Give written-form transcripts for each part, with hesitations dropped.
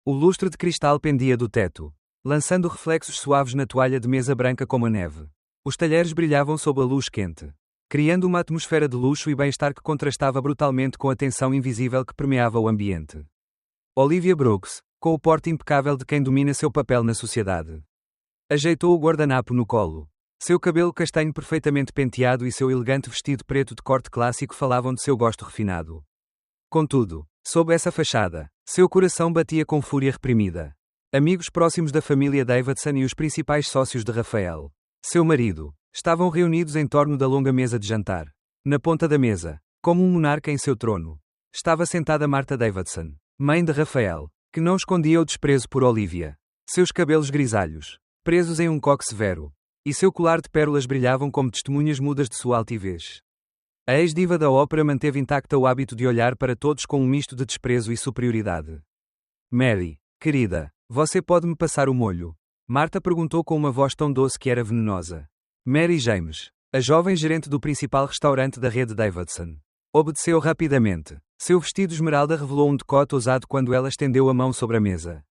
O lustre de cristal pendia do teto, lançando reflexos suaves na toalha de mesa branca como a neve. Os talheres brilhavam sob a luz quente, criando uma atmosfera de luxo e bem-estar que contrastava brutalmente com a tensão invisível que permeava o ambiente. Olivia Brooks, com o porte impecável de quem domina seu papel na sociedade, ajeitou o guardanapo no colo. Seu cabelo castanho perfeitamente penteado e seu elegante vestido preto de corte clássico falavam de seu gosto refinado. Contudo, sob essa fachada, seu coração batia com fúria reprimida. Amigos próximos da família Davidson e os principais sócios de Rafael, seu marido, estavam reunidos em torno da longa mesa de jantar. Na ponta da mesa, como um monarca em seu trono, estava sentada Martha Davidson, mãe de Rafael, que não escondia o desprezo por Olivia. Seus cabelos grisalhos, presos em um coque severo, e seu colar de pérolas brilhavam como testemunhas mudas de sua altivez. A ex-diva da ópera manteve intacta o hábito de olhar para todos com um misto de desprezo e superioridade. Mary, querida, você pode me passar o molho? Martha perguntou com uma voz tão doce que era venenosa. Mary James, a jovem gerente do principal restaurante da rede Davidson, obedeceu rapidamente. Seu vestido esmeralda revelou um decote ousado quando ela estendeu a mão sobre a mesa.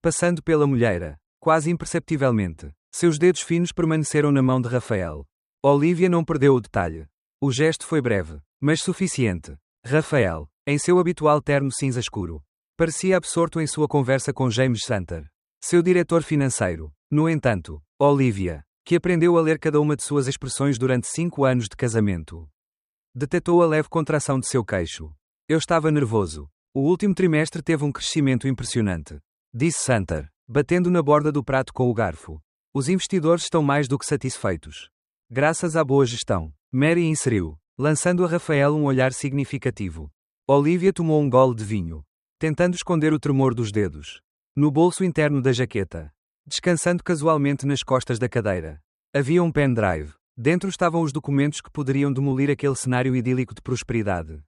Passando pela molheira, quase imperceptivelmente, seus dedos finos permaneceram na mão de Rafael. Olivia não perdeu o detalhe. O gesto foi breve, mas suficiente. Rafael, em seu habitual terno cinza escuro, parecia absorto em sua conversa com James Santer, seu diretor financeiro. No entanto, Olivia, que aprendeu a ler cada uma de suas expressões durante 5 anos de casamento, detectou a leve contração de seu queixo. Eu estava nervoso. O último trimestre teve um crescimento impressionante, disse Santer, batendo na borda do prato com o garfo. Os investidores estão mais do que satisfeitos. Graças à boa gestão, Mary inseriu, lançando a Rafael um olhar significativo. Olivia tomou um gole de vinho, tentando esconder o tremor dos dedos. No bolso interno da jaqueta, descansando casualmente nas costas da cadeira, havia um pendrive. Dentro estavam os documentos que poderiam demolir aquele cenário idílico de prosperidade.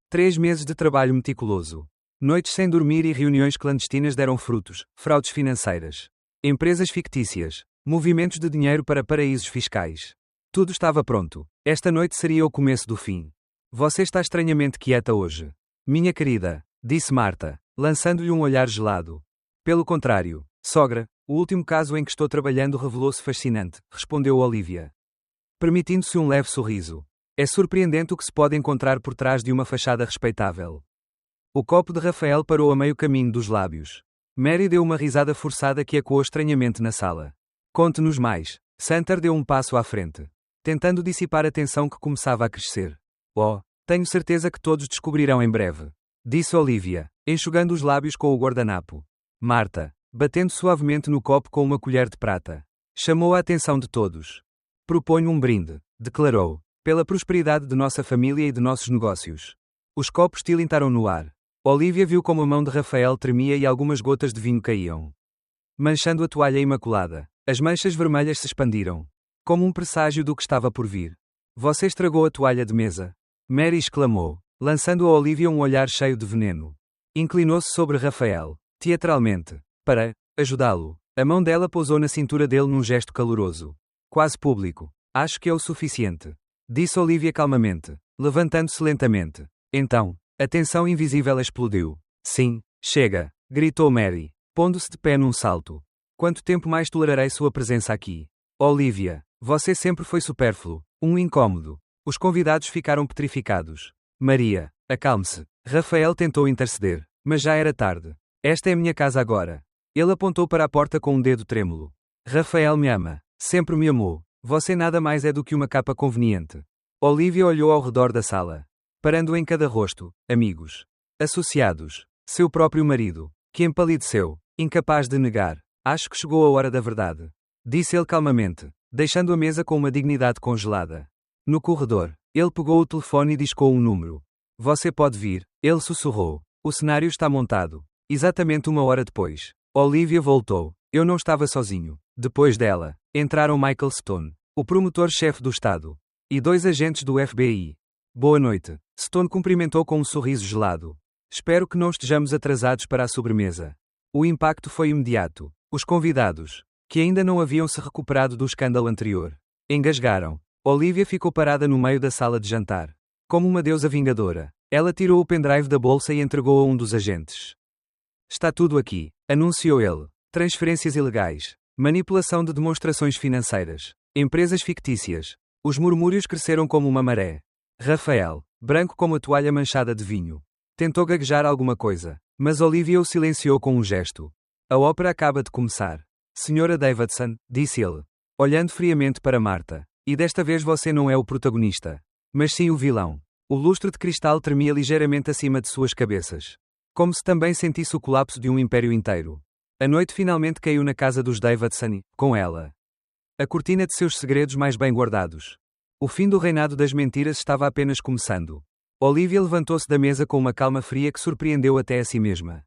3 meses de trabalho meticuloso. Noites sem dormir e reuniões clandestinas deram frutos, fraudes financeiras, empresas fictícias, movimentos de dinheiro para paraísos fiscais. Tudo estava pronto. Esta noite seria o começo do fim. Você está estranhamente quieta hoje. Minha querida, disse Martha, lançando-lhe um olhar gelado. Pelo contrário, sogra, o último caso em que estou trabalhando revelou-se fascinante, respondeu Olivia, permitindo-se um leve sorriso. É surpreendente o que se pode encontrar por trás de uma fachada respeitável. O copo de Rafael parou a meio caminho dos lábios. Mary deu uma risada forçada que ecoou estranhamente na sala. Conte-nos mais. Santer deu um passo à frente, tentando dissipar a tensão que começava a crescer. Oh, tenho certeza que todos descobrirão em breve, disse Olivia, enxugando os lábios com o guardanapo. Martha, batendo suavemente no copo com uma colher de prata, chamou a atenção de todos. Proponho um brinde, declarou, pela prosperidade de nossa família e de nossos negócios. Os copos tilintaram no ar. Olivia viu como a mão de Rafael tremia e algumas gotas de vinho caíam, manchando a toalha imaculada. As manchas vermelhas se expandiram, como um presságio do que estava por vir. Você estragou a toalha de mesa? Mary exclamou, lançando a Olivia um olhar cheio de veneno. Inclinou-se sobre Rafael, teatralmente, para ajudá-lo. A mão dela pousou na cintura dele num gesto caloroso, quase público. Acho que é o suficiente, disse Olivia calmamente, levantando-se lentamente. Então, a tensão invisível explodiu. Sim, chega, gritou Mary, pondo-se de pé num salto. Quanto tempo mais tolerarei sua presença aqui? Olivia, você sempre foi supérfluo, um incômodo. Os convidados ficaram petrificados. Maria, acalme-se. Rafael tentou interceder, mas já era tarde. Esta é minha casa agora. Ele apontou para a porta com um dedo trêmulo. Rafael me ama. Sempre me amou. Você nada mais é do que uma capa conveniente. Olivia olhou ao redor da sala, parando em cada rosto, amigos, associados, seu próprio marido, que empalideceu, incapaz de negar. Acho que chegou a hora da verdade, disse ele calmamente, deixando a mesa com uma dignidade congelada. No corredor, ele pegou o telefone e discou um número. Você pode vir, ele sussurrou. O cenário está montado. Exatamente 1 hora depois, Olivia voltou. Eu não estava sozinho. Depois dela, entraram Michael Stone, o promotor-chefe do Estado, e 2 agentes do FBI. Boa noite. Stone cumprimentou com um sorriso gelado. Espero que não estejamos atrasados para a sobremesa. O impacto foi imediato. Os convidados, que ainda não haviam se recuperado do escândalo anterior, engasgaram. Olivia ficou parada no meio da sala de jantar. Como uma deusa vingadora, ela tirou o pendrive da bolsa e entregou a um dos agentes. Está tudo aqui, anunciou ele. Transferências ilegais, manipulação de demonstrações financeiras, empresas fictícias. Os murmúrios cresceram como uma maré. Rafael, branco como a toalha manchada de vinho, tentou gaguejar alguma coisa, mas Olivia o silenciou com um gesto. A ópera acaba de começar. Senhora Davidson, disse ele, olhando friamente para Marta. E desta vez você não é o protagonista, mas sim o vilão. O lustre de cristal tremia ligeiramente acima de suas cabeças, como se também sentisse o colapso de um império inteiro. A noite finalmente caiu na casa dos Davidson e, com ela, a cortina de seus segredos mais bem guardados. O fim do reinado das mentiras estava apenas começando. Olivia levantou-se da mesa com uma calma fria que surpreendeu até a si mesma.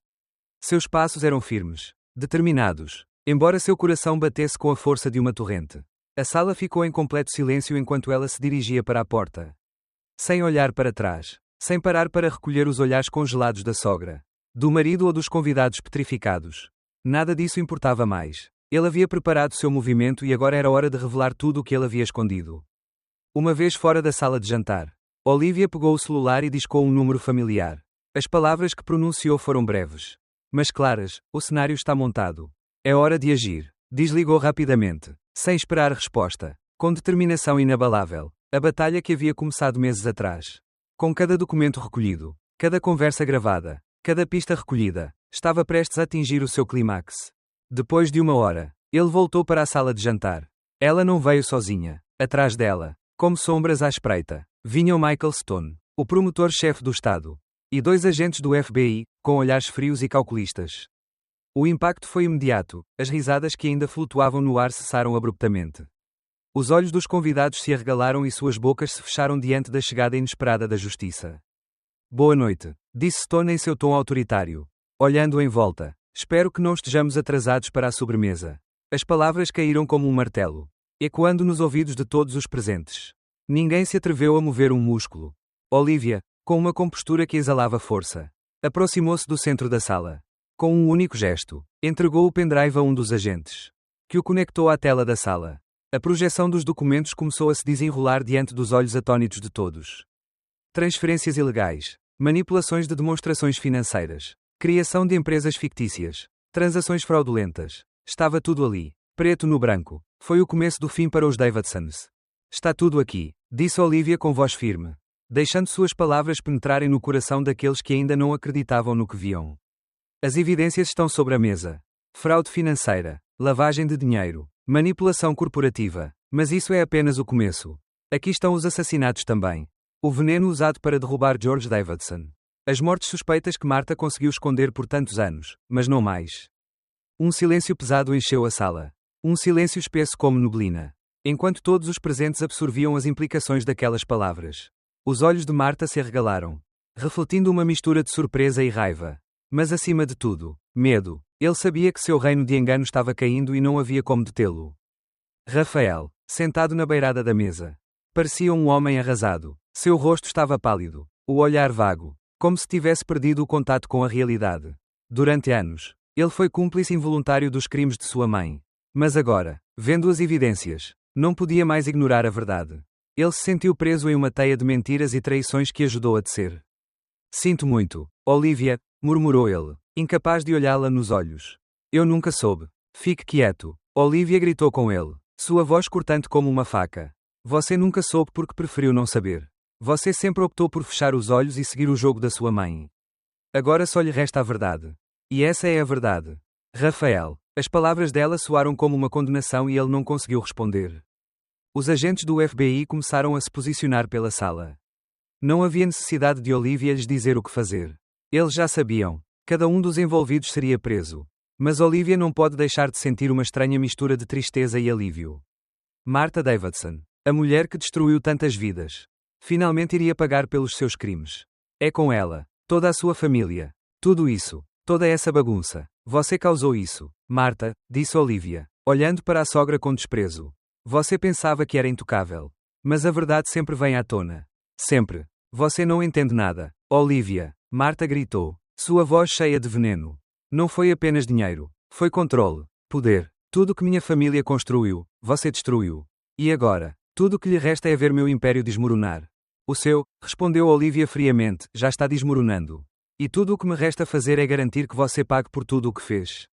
Seus passos eram firmes, determinados, embora seu coração batesse com a força de uma torrente. A sala ficou em completo silêncio enquanto ela se dirigia para a porta. Sem olhar para trás, sem parar para recolher os olhares congelados da sogra, do marido ou dos convidados petrificados. Nada disso importava mais. Ele havia preparado seu movimento e agora era hora de revelar tudo o que ele havia escondido. Uma vez fora da sala de jantar, Olivia pegou o celular e discou um número familiar. As palavras que pronunciou foram breves, mas claras. O cenário está montado. É hora de agir. Desligou rapidamente, sem esperar resposta, com determinação inabalável. A batalha que havia começado meses atrás. Com cada documento recolhido, cada conversa gravada, cada pista recolhida, estava prestes a atingir o seu clímax. Depois de uma hora, ele voltou para a sala de jantar. Ela não veio sozinha. Atrás dela, como sombras à espreita, vinham Michael Stone, o promotor-chefe do Estado, e 2 agentes do FBI, com olhares frios e calculistas. O impacto foi imediato. As risadas que ainda flutuavam no ar cessaram abruptamente. Os olhos dos convidados se arregalaram e suas bocas se fecharam diante da chegada inesperada da justiça. Boa noite, disse Stone em seu tom autoritário, olhando em volta. Espero que não estejamos atrasados para a sobremesa. As palavras caíram como um martelo, ecoando nos ouvidos de todos os presentes. Ninguém se atreveu a mover um músculo. Olivia, com uma compostura que exalava força, aproximou-se do centro da sala. Com um único gesto, entregou o pendrive a um dos agentes, que o conectou à tela da sala. A projeção dos documentos começou a se desenrolar diante dos olhos atônitos de todos. Transferências ilegais, manipulações de demonstrações financeiras, criação de empresas fictícias, transações fraudulentas. Estava tudo ali, preto no branco. Foi o começo do fim para os Davidsons. Está tudo aqui, disse Olivia com voz firme, deixando suas palavras penetrarem no coração daqueles que ainda não acreditavam no que viam. As evidências estão sobre a mesa. Fraude financeira, lavagem de dinheiro, manipulação corporativa. Mas isso é apenas o começo. Aqui estão os assassinatos também. O veneno usado para derrubar George Davidson. As mortes suspeitas que Marta conseguiu esconder por tantos anos, mas não mais. Um silêncio pesado encheu a sala. Um silêncio espesso como neblina. Enquanto todos os presentes absorviam as implicações daquelas palavras. Os olhos de Marta se arregalaram, refletindo uma mistura de surpresa e raiva. Mas acima de tudo, medo. Ele sabia que seu reino de engano estava caindo e não havia como detê-lo. Rafael, sentado na beirada da mesa, parecia um homem arrasado. Seu rosto estava pálido, o olhar vago, como se tivesse perdido o contato com a realidade. Durante anos, ele foi cúmplice involuntário dos crimes de sua mãe. Mas agora, vendo as evidências, não podia mais ignorar a verdade. Ele se sentiu preso em uma teia de mentiras e traições que ajudou a tecer. Sinto muito, Olivia, murmurou ele, incapaz de olhá-la nos olhos. Eu nunca soube. Fique quieto, Olivia gritou com ele, sua voz cortante como uma faca. Você nunca soube porque preferiu não saber. Você sempre optou por fechar os olhos e seguir o jogo da sua mãe. Agora só lhe resta a verdade. E essa é a verdade. Rafael. As palavras dela soaram como uma condenação e ele não conseguiu responder. Os agentes do FBI começaram a se posicionar pela sala. Não havia necessidade de Olivia lhes dizer o que fazer. Eles já sabiam. Cada um dos envolvidos seria preso. Mas Olivia não pode deixar de sentir uma estranha mistura de tristeza e alívio. Marta Davidson, a mulher que destruiu tantas vidas, finalmente iria pagar pelos seus crimes. É com ela, toda a sua família. Tudo isso, toda essa bagunça. Você causou isso, Marta, disse Olivia, olhando para a sogra com desprezo. Você pensava que era intocável. Mas a verdade sempre vem à tona. Sempre. Você não entende nada, Olivia, Marta gritou, sua voz cheia de veneno. Não foi apenas dinheiro. Foi controle, poder. Tudo que minha família construiu, você destruiu. E agora, tudo o que lhe resta é ver meu império desmoronar. O seu, respondeu Olivia friamente, já está desmoronando. E tudo o que me resta fazer é garantir que você pague por tudo o que fez.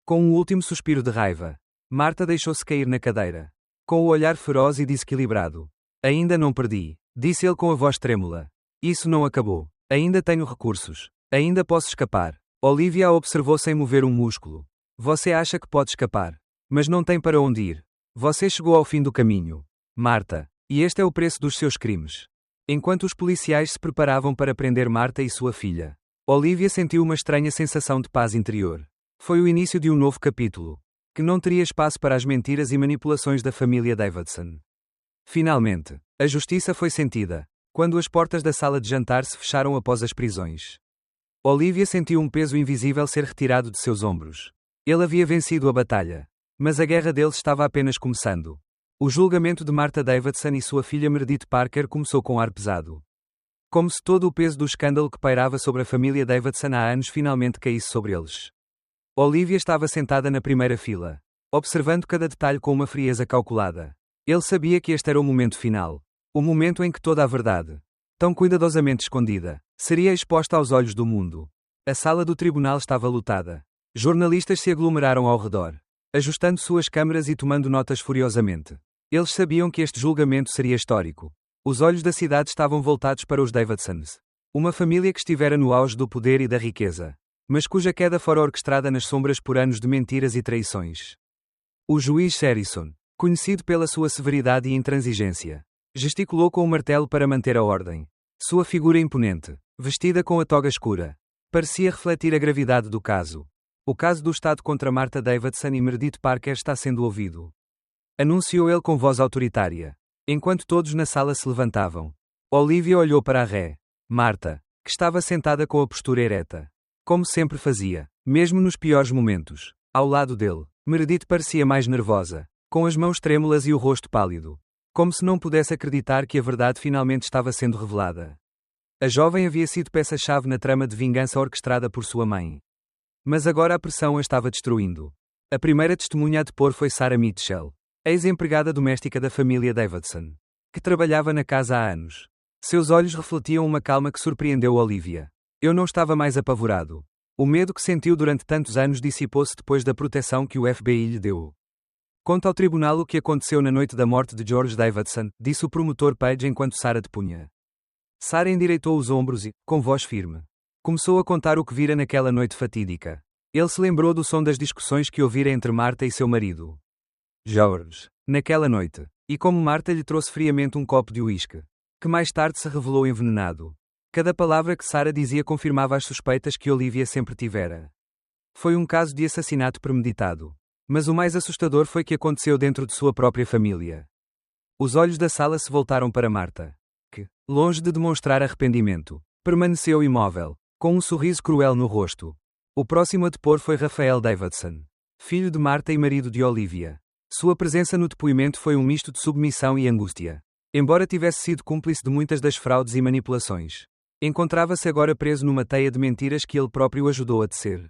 Com um último suspiro de raiva, Marta deixou-se cair na cadeira. Com o olhar feroz e desequilibrado. Ainda não perdi, disse ele com a voz trêmula. Isso não acabou. Ainda tenho recursos. Ainda posso escapar. Olivia a observou sem mover um músculo. Você acha que pode escapar. Mas não tem para onde ir. Você chegou ao fim do caminho. Marta. E este é o preço dos seus crimes. Enquanto os policiais se preparavam para prender Marta e sua filha, Olivia sentiu uma estranha sensação de paz interior. Foi o início de um novo capítulo, que não teria espaço para as mentiras e manipulações da família Davidson. Finalmente, a justiça foi sentida, quando as portas da sala de jantar se fecharam após as prisões. Olivia sentiu um peso invisível ser retirado de seus ombros. Ele havia vencido a batalha, mas a guerra deles estava apenas começando. O julgamento de Marta Davidson e sua filha Meredith Parker começou com ar pesado. Como se todo o peso do escândalo que pairava sobre a família Davidson há anos finalmente caísse sobre eles. Olivia estava sentada na primeira fila, observando cada detalhe com uma frieza calculada. Ele sabia que este era o momento final. O momento em que toda a verdade, tão cuidadosamente escondida, seria exposta aos olhos do mundo. A sala do tribunal estava lotada. Jornalistas se aglomeraram ao redor, ajustando suas câmeras e tomando notas furiosamente. Eles sabiam que este julgamento seria histórico. Os olhos da cidade estavam voltados para os Davidsons. Uma família que estivera no auge do poder e da riqueza, mas cuja queda fora orquestrada nas sombras por anos de mentiras e traições. O juiz Sherrison, conhecido pela sua severidade e intransigência, gesticulou com o martelo para manter a ordem. Sua figura imponente, vestida com a toga escura, parecia refletir a gravidade do caso. O caso do Estado contra Marta Davidson e Meredith Parker está sendo ouvido, anunciou ele com voz autoritária. Enquanto todos na sala se levantavam, Olivia olhou para a ré, Marta, que estava sentada com a postura ereta. Como sempre fazia, mesmo nos piores momentos. Ao lado dele, Meredith parecia mais nervosa, com as mãos trêmulas e o rosto pálido. Como se não pudesse acreditar que a verdade finalmente estava sendo revelada. A jovem havia sido peça-chave na trama de vingança orquestrada por sua mãe. Mas agora a pressão a estava destruindo. A primeira testemunha a depor foi Sarah Mitchell, ex-empregada doméstica da família Davidson, que trabalhava na casa há anos. Seus olhos refletiam uma calma que surpreendeu Olivia. Eu não estava mais apavorado. O medo que sentiu durante tantos anos dissipou-se depois da proteção que o FBI lhe deu. Conta ao tribunal o que aconteceu na noite da morte de George Davidson, disse o promotor Page enquanto Sarah depunha. Sarah endireitou os ombros e, com voz firme, começou a contar o que vira naquela noite fatídica. Ele se lembrou do som das discussões que ouvira entre Marta e seu marido, George, naquela noite, e como Marta lhe trouxe friamente um copo de uísque, que mais tarde se revelou envenenado. Cada palavra que Sarah dizia confirmava as suspeitas que Olivia sempre tivera. Foi um caso de assassinato premeditado. Mas o mais assustador foi que aconteceu dentro de sua própria família. Os olhos da sala se voltaram para Marta, que, longe de demonstrar arrependimento, permaneceu imóvel, com um sorriso cruel no rosto. O próximo a depor foi Rafael Davidson, filho de Marta e marido de Olivia. Sua presença no depoimento foi um misto de submissão e angústia. Embora tivesse sido cúmplice de muitas das fraudes e manipulações, encontrava-se agora preso numa teia de mentiras que ele próprio ajudou a tecer.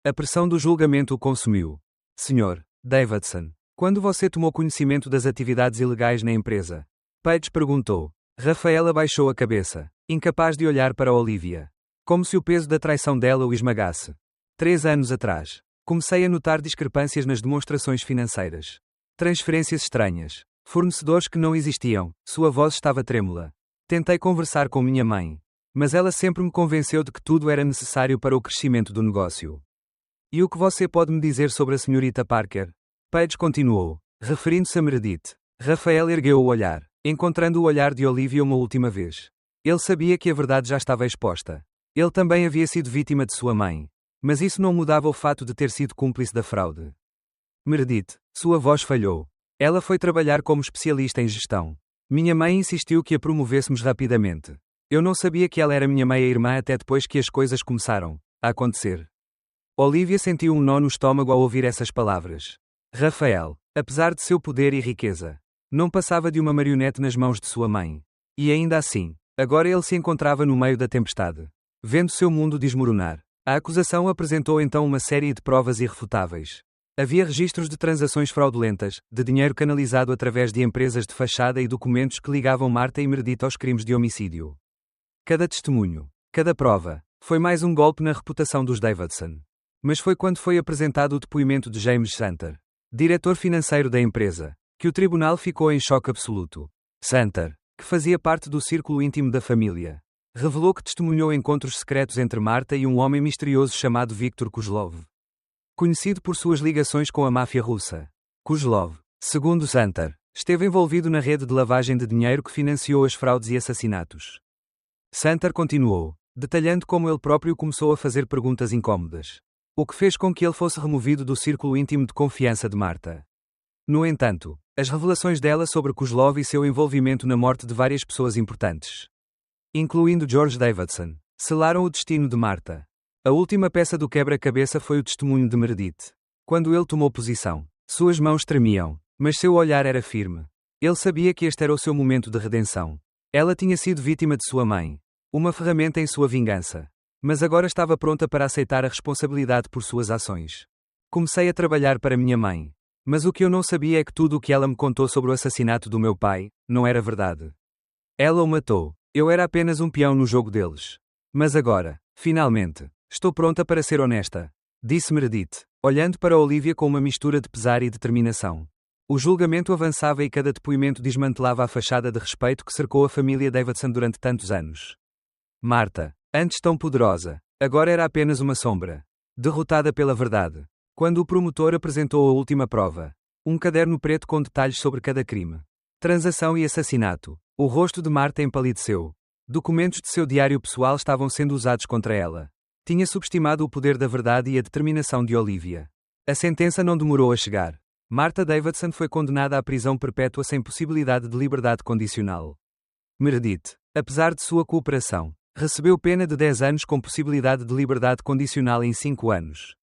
A pressão do julgamento o consumiu. Sr. Davidson, quando você tomou conhecimento das atividades ilegais na empresa? Page perguntou. Rafael abaixou a cabeça, incapaz de olhar para Olivia, como se o peso da traição dela o esmagasse. 3 anos atrás, comecei a notar discrepâncias nas demonstrações financeiras. Transferências estranhas. Fornecedores que não existiam. Sua voz estava trêmula. Tentei conversar com minha mãe, mas ela sempre me convenceu de que tudo era necessário para o crescimento do negócio. E o que você pode me dizer sobre a senhorita Parker? Page continuou, referindo-se a Meredith. Rafael ergueu o olhar, encontrando o olhar de Olivia uma última vez. Ele sabia que a verdade já estava exposta. Ele também havia sido vítima de sua mãe. Mas isso não mudava o fato de ter sido cúmplice da fraude. Meredith, sua voz falhou. Ela foi trabalhar como especialista em gestão. Minha mãe insistiu que a promovêssemos rapidamente. Eu não sabia que ela era minha meia-irmã até depois que as coisas começaram a acontecer. Olivia sentiu um nó no estômago ao ouvir essas palavras. Rafael, apesar de seu poder e riqueza, não passava de uma marionete nas mãos de sua mãe. E ainda assim, agora ele se encontrava no meio da tempestade, vendo seu mundo desmoronar. A acusação apresentou então uma série de provas irrefutáveis. Havia registros de transações fraudulentas, de dinheiro canalizado através de empresas de fachada e documentos que ligavam Marta e Meredith aos crimes de homicídio. Cada testemunho, cada prova, Foi mais um golpe na reputação dos Davidson. Mas foi quando foi apresentado o depoimento de James Santer, diretor financeiro da empresa, que o tribunal ficou em choque absoluto. Santer, que fazia parte do círculo íntimo da família, revelou que testemunhou encontros secretos entre Marta e um homem misterioso chamado Viktor Kozlov, conhecido por suas ligações com a máfia russa. Kozlov, segundo Santer, esteve envolvido na rede de lavagem de dinheiro que financiou as fraudes e assassinatos. Santer continuou, detalhando como ele próprio começou a fazer perguntas incômodas, o que fez com que ele fosse removido do círculo íntimo de confiança de Marta. No entanto, as revelações dela sobre Kozlov e seu envolvimento na morte de várias pessoas importantes, incluindo George Davidson, selaram o destino de Marta. A última peça do quebra-cabeça foi o testemunho de Meredith. Quando ele tomou posição, suas mãos tremiam, mas seu olhar era firme. Ele sabia que este era o seu momento de redenção. Ela tinha sido vítima de sua mãe, uma ferramenta em sua vingança. Mas agora estava pronta para aceitar a responsabilidade por suas ações. Comecei a trabalhar para minha mãe. Mas o que eu não sabia é que tudo o que ela me contou sobre o assassinato do meu pai, não era verdade. Ela o matou. Eu era apenas um peão no jogo deles. Mas agora, finalmente, estou pronta para ser honesta, disse Meredith, olhando para Olivia com uma mistura de pesar e determinação. O julgamento avançava e cada depoimento desmantelava a fachada de respeito que cercou a família Davidson durante tantos anos. Marta, antes tão poderosa, agora era apenas uma sombra, derrotada pela verdade. Quando o promotor apresentou a última prova, um caderno preto com detalhes sobre cada crime, transação e assassinato, o rosto de Marta empalideceu. Documentos de seu diário pessoal estavam sendo usados contra ela. Tinha subestimado o poder da verdade e a determinação de Olivia. A sentença não demorou a chegar. Marta Davidson foi condenada à prisão perpétua sem possibilidade de liberdade condicional. Meredith, apesar de sua cooperação, recebeu pena de 10 anos com possibilidade de liberdade condicional em 5 anos.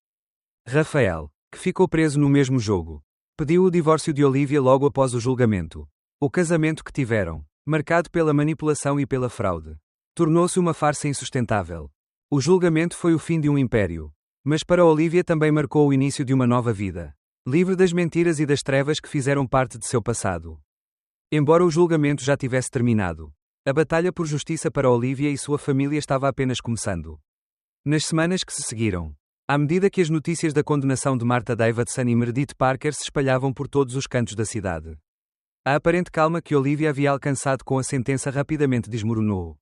Rafael, que ficou preso no mesmo jogo, pediu o divórcio de Olivia logo após o julgamento. O casamento que tiveram, marcado pela manipulação e pela fraude, tornou-se uma farsa insustentável. O julgamento foi o fim de um império, mas para Olivia também marcou o início de uma nova vida, livre das mentiras e das trevas que fizeram parte de seu passado. Embora o julgamento já tivesse terminado, a batalha por justiça para Olivia e sua família estava apenas começando. Nas semanas que se seguiram, à medida que as notícias da condenação de Marta Davidson e Meredith Parker se espalhavam por todos os cantos da cidade, a aparente calma que Olivia havia alcançado com a sentença rapidamente desmoronou.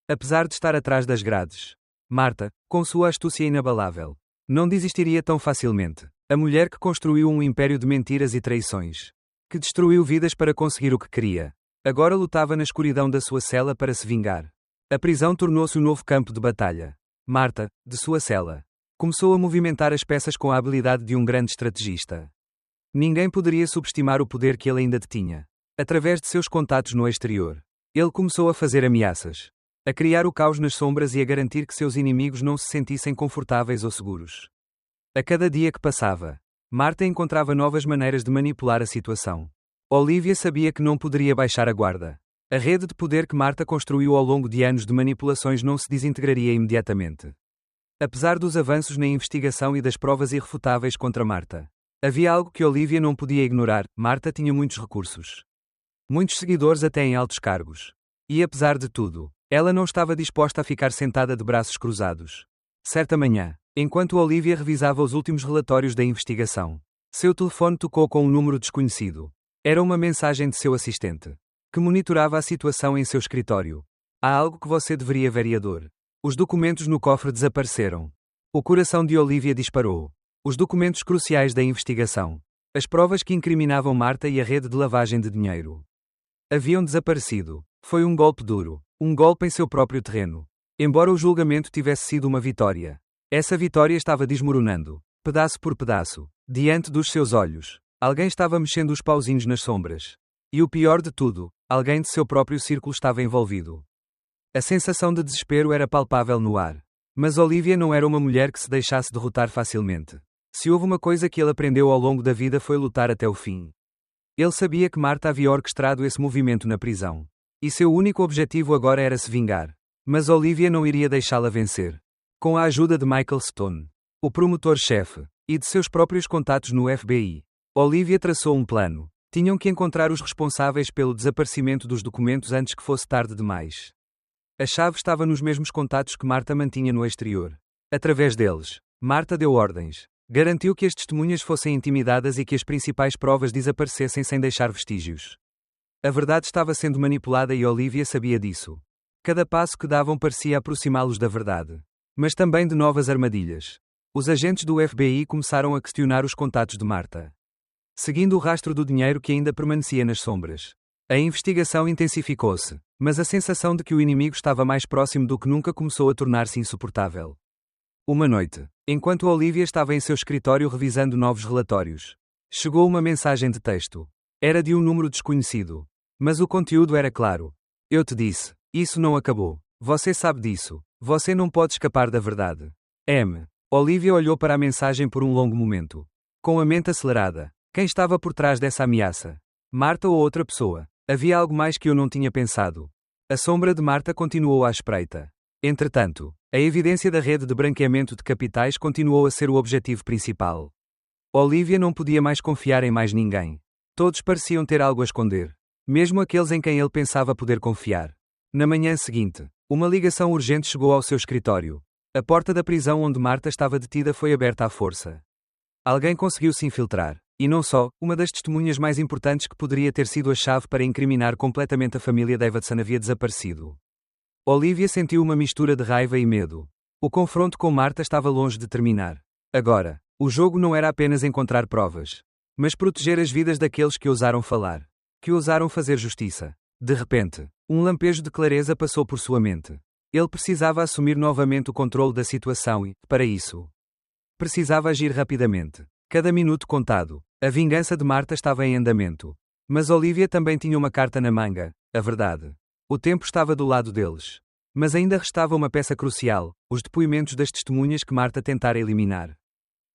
Apesar de estar atrás das grades, Marta, com sua astúcia inabalável, não desistiria tão facilmente. A mulher que construiu um império de mentiras e traições, que destruiu vidas para conseguir o que queria, agora lutava na escuridão da sua cela para se vingar. A prisão tornou-se o novo campo de batalha. Marta, de sua cela, começou a movimentar as peças com a habilidade de um grande estrategista. Ninguém poderia subestimar o poder que ele ainda detinha. Através de seus contatos no exterior, ele começou a fazer ameaças, a criar o caos nas sombras e a garantir que seus inimigos não se sentissem confortáveis ou seguros. A cada dia que passava, Marta encontrava novas maneiras de manipular a situação. Olivia sabia que não poderia baixar a guarda. A rede de poder que Marta construiu ao longo de anos de manipulações não se desintegraria imediatamente. Apesar dos avanços na investigação e das provas irrefutáveis contra Marta, havia algo que Olivia não podia ignorar: Marta tinha muitos recursos. Muitos seguidores até em altos cargos. E apesar de tudo, ela não estava disposta a ficar sentada de braços cruzados. Certa manhã, enquanto Olivia revisava os últimos relatórios da investigação, seu telefone tocou com um número desconhecido. Era uma mensagem de seu assistente, que monitorava a situação em seu escritório. Há algo que você deveria ver, vereador. Os documentos no cofre desapareceram. O coração de Olivia disparou. Os documentos cruciais da investigação. As provas que incriminavam Marta e a rede de lavagem de dinheiro haviam desaparecido. Foi um golpe duro. Um golpe em seu próprio terreno. Embora o julgamento tivesse sido uma vitória, essa vitória estava desmoronando, pedaço por pedaço, diante dos seus olhos. Alguém estava mexendo os pauzinhos nas sombras. E o pior de tudo, alguém de seu próprio círculo estava envolvido. A sensação de desespero era palpável no ar. Mas Olivia não era uma mulher que se deixasse derrotar facilmente. Se houve uma coisa que ele aprendeu ao longo da vida foi lutar até o fim. Ele sabia que Marta havia orquestrado esse movimento na prisão. E seu único objetivo agora era se vingar. Mas Olivia não iria deixá-la vencer. Com a ajuda de Michael Stone, o promotor-chefe, e de seus próprios contatos no FBI, Olivia traçou um plano. Tinham que encontrar os responsáveis pelo desaparecimento dos documentos antes que fosse tarde demais. A chave estava nos mesmos contatos que Marta mantinha no exterior. Através deles, Marta deu ordens. Garantiu que as testemunhas fossem intimidadas e que as principais provas desaparecessem sem deixar vestígios. A verdade estava sendo manipulada e Olivia sabia disso. Cada passo que davam parecia aproximá-los da verdade. Mas também de novas armadilhas. Os agentes do FBI começaram a questionar os contatos de Marta. Seguindo o rastro do dinheiro que ainda permanecia nas sombras. A investigação intensificou-se, mas a sensação de que o inimigo estava mais próximo do que nunca começou a tornar-se insuportável. Uma noite, enquanto Olivia estava em seu escritório revisando novos relatórios, chegou uma mensagem de texto. Era de um número desconhecido. Mas o conteúdo era claro. Eu te disse, isso não acabou. Você sabe disso. Você não pode escapar da verdade. M. Olivia olhou para a mensagem por um longo momento. Com a mente acelerada. Quem estava por trás dessa ameaça? Marta ou outra pessoa? Havia algo mais que eu não tinha pensado. A sombra de Marta continuou à espreita. Entretanto, a evidência da rede de branqueamento de capitais continuou a ser o objetivo principal. Olivia não podia mais confiar em mais ninguém. Todos pareciam ter algo a esconder. Mesmo aqueles em quem ele pensava poder confiar. Na manhã seguinte, uma ligação urgente chegou ao seu escritório. A porta da prisão onde Marta estava detida foi aberta à força. Alguém conseguiu se infiltrar. E não só, uma das testemunhas mais importantes que poderia ter sido a chave para incriminar completamente a família Davidson havia desaparecido. Olivia sentiu uma mistura de raiva e medo. O confronto com Marta estava longe de terminar. Agora, o jogo não era apenas encontrar provas, mas proteger as vidas daqueles que ousaram falar, que ousaram fazer justiça. De repente, um lampejo de clareza passou por sua mente. Ele precisava assumir novamente o controle da situação e, para isso, precisava agir rapidamente. Cada minuto contado. A vingança de Marta estava em andamento. Mas Olivia também tinha uma carta na manga, a verdade. O tempo estava do lado deles. Mas ainda restava uma peça crucial, os depoimentos das testemunhas que Marta tentara eliminar.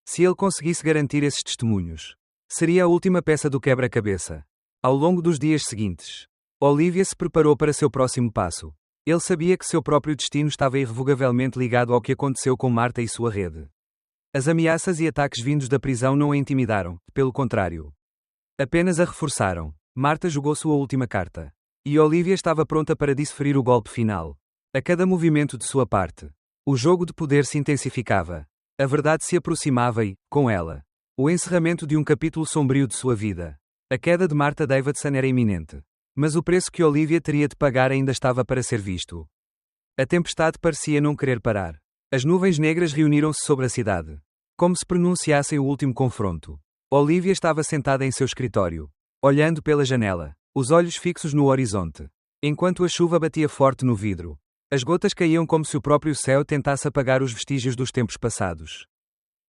Se ele conseguisse garantir esses testemunhos, seria a última peça do quebra-cabeça. Ao longo dos dias seguintes, Olivia se preparou para seu próximo passo. Ele sabia que seu próprio destino estava irrevogavelmente ligado ao que aconteceu com Marta e sua rede. As ameaças e ataques vindos da prisão não a intimidaram, pelo contrário. Apenas a reforçaram. Marta jogou sua última carta. E Olivia estava pronta para desferir o golpe final. A cada movimento de sua parte, o jogo de poder se intensificava. A verdade se aproximava e, com ela, o encerramento de um capítulo sombrio de sua vida. A queda de Marta Davidson era iminente. Mas o preço que Olivia teria de pagar ainda estava para ser visto. A tempestade parecia não querer parar. As nuvens negras reuniram-se sobre a cidade. Como se pronunciassem o último confronto. Olivia estava sentada em seu escritório, olhando pela janela, os olhos fixos no horizonte. Enquanto a chuva batia forte no vidro. As gotas caíam como se o próprio céu tentasse apagar os vestígios dos tempos passados.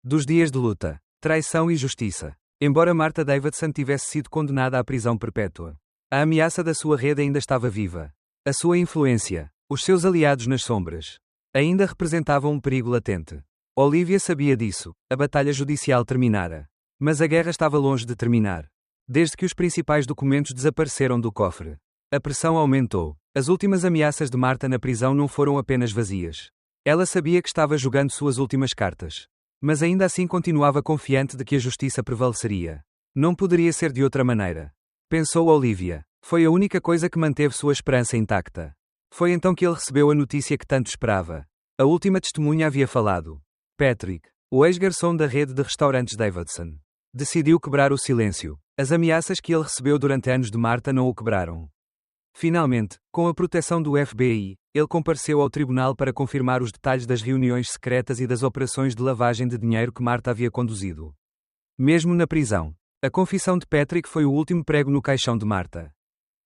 Dos dias de luta, traição e justiça. Embora Marta Davidson tivesse sido condenada à prisão perpétua, a ameaça da sua rede ainda estava viva. A sua influência, os seus aliados nas sombras, ainda representavam um perigo latente. Olivia sabia disso. A batalha judicial terminara. Mas a guerra estava longe de terminar. Desde que os principais documentos desapareceram do cofre, a pressão aumentou. As últimas ameaças de Marta na prisão não foram apenas vazias. Ela sabia que estava jogando suas últimas cartas. Mas ainda assim continuava confiante de que a justiça prevaleceria. Não poderia ser de outra maneira. Pensou Olivia. Foi a única coisa que manteve sua esperança intacta. Foi então que ele recebeu a notícia que tanto esperava. A última testemunha havia falado. Patrick, o ex-garçom da rede de restaurantes Davidson, decidiu quebrar o silêncio. As ameaças que ele recebeu durante anos de Marta não o quebraram. Finalmente, com a proteção do FBI, ele compareceu ao tribunal para confirmar os detalhes das reuniões secretas e das operações de lavagem de dinheiro que Marta havia conduzido. Mesmo na prisão, a confissão de Patrick foi o último prego no caixão de Marta.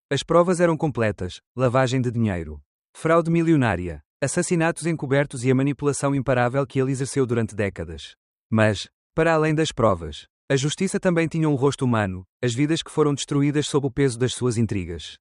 As provas eram completas: lavagem de dinheiro, fraude milionária, assassinatos encobertos e a manipulação imparável que ele exerceu durante décadas. Mas, para além das provas, a justiça também tinha um rosto humano, as vidas que foram destruídas sob o peso das suas intrigas.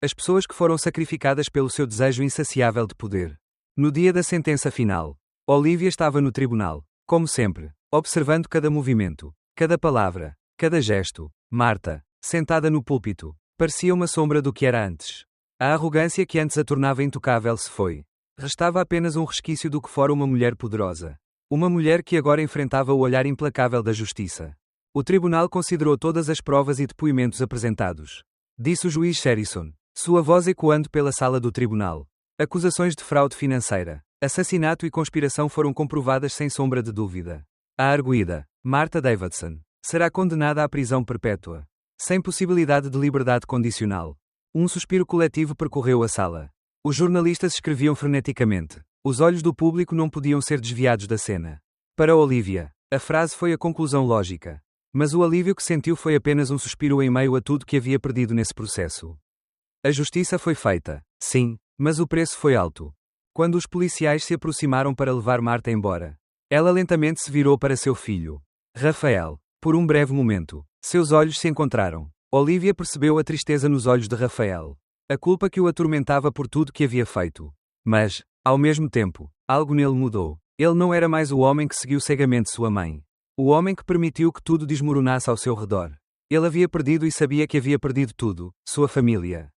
As pessoas que foram sacrificadas pelo seu desejo insaciável de poder. No dia da sentença final, Olivia estava no tribunal, como sempre, observando cada movimento, cada palavra, cada gesto. Marta, sentada no púlpito, parecia uma sombra do que era antes. A arrogância que antes a tornava intocável se foi. Restava apenas um resquício do que fora uma mulher poderosa. Uma mulher que agora enfrentava o olhar implacável da justiça. O tribunal considerou todas as provas e depoimentos apresentados. Disse o juiz Sherrison, sua voz ecoando pela sala do tribunal. Acusações de fraude financeira, assassinato e conspiração foram comprovadas sem sombra de dúvida. A arguida, Martha Davidson, será condenada à prisão perpétua, sem possibilidade de liberdade condicional. Um suspiro coletivo percorreu a sala. Os jornalistas escreviam freneticamente. Os olhos do público não podiam ser desviados da cena. Para Olivia, a frase foi a conclusão lógica. Mas o alívio que sentiu foi apenas um suspiro em meio a tudo que havia perdido nesse processo. A justiça foi feita, sim, mas o preço foi alto. Quando os policiais se aproximaram para levar Martha embora, ela lentamente se virou para seu filho, Rafael. Por um breve momento, seus olhos se encontraram. Olivia percebeu a tristeza nos olhos de Rafael, a culpa que o atormentava por tudo que havia feito. Mas, ao mesmo tempo, algo nele mudou. Ele não era mais o homem que seguiu cegamente sua mãe. O homem que permitiu que tudo desmoronasse ao seu redor. Ele havia perdido e sabia que havia perdido tudo: sua família,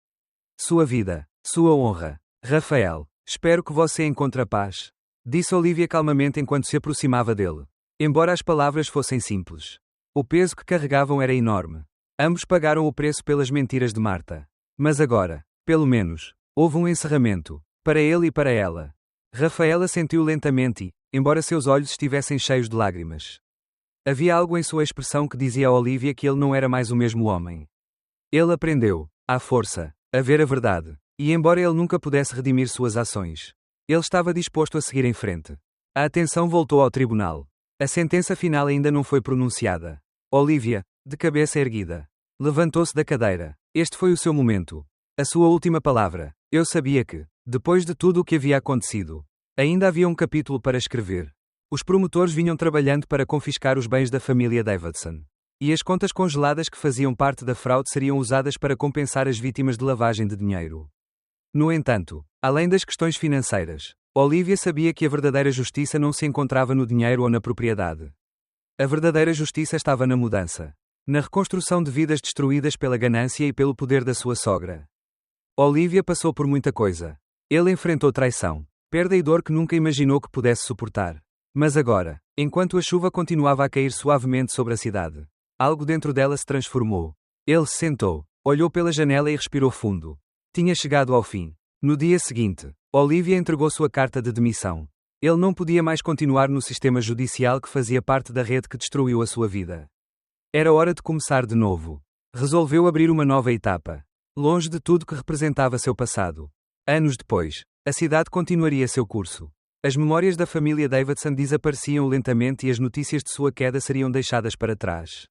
sua vida, sua honra. Rafael, espero que você encontre a paz, disse Olivia calmamente enquanto se aproximava dele. Embora as palavras fossem simples, o peso que carregavam era enorme. Ambos pagaram o preço pelas mentiras de Martha. Mas agora, pelo menos, houve um encerramento, para ele e para ela. Rafael assentiu lentamente e, embora seus olhos estivessem cheios de lágrimas, havia algo em sua expressão que dizia a Olivia que ele não era mais o mesmo homem. Ele aprendeu, à força, a ver a verdade, e embora ele nunca pudesse redimir suas ações, ele estava disposto a seguir em frente. A atenção voltou ao tribunal. A sentença final ainda não foi pronunciada. Olivia, de cabeça erguida, levantou-se da cadeira. Este foi o seu momento. A sua última palavra. Eu sabia que, depois de tudo o que havia acontecido, ainda havia um capítulo para escrever. Os promotores vinham trabalhando para confiscar os bens da família Davidson. E as contas congeladas que faziam parte da fraude seriam usadas para compensar as vítimas de lavagem de dinheiro. No entanto, além das questões financeiras, Olivia sabia que a verdadeira justiça não se encontrava no dinheiro ou na propriedade. A verdadeira justiça estava na mudança. Na reconstrução de vidas destruídas pela ganância e pelo poder da sua sogra. Olivia passou por muita coisa. Ele enfrentou traição, perda e dor que nunca imaginou que pudesse suportar. Mas agora, enquanto a chuva continuava a cair suavemente sobre a cidade, algo dentro dela se transformou. Ele se sentou, olhou pela janela e respirou fundo. Tinha chegado ao fim. No dia seguinte, Olivia entregou sua carta de demissão. Ele não podia mais continuar no sistema judicial que fazia parte da rede que destruiu a sua vida. Era hora de começar de novo. Resolveu abrir uma nova etapa, longe de tudo que representava seu passado. Anos depois, a cidade continuaria seu curso. As memórias da família Davidson desapareciam lentamente e as notícias de sua queda seriam deixadas para trás.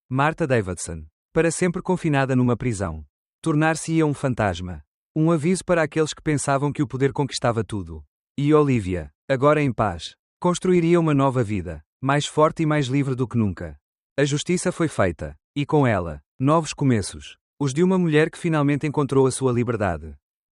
Martha Davidson, para sempre confinada numa prisão, tornar-se-ia um fantasma. Um aviso para aqueles que pensavam que o poder conquistava tudo. E Olivia, agora em paz, construiria uma nova vida, mais forte e mais livre do que nunca. A justiça foi feita, e com ela, novos começos, os de uma mulher que finalmente encontrou a sua liberdade.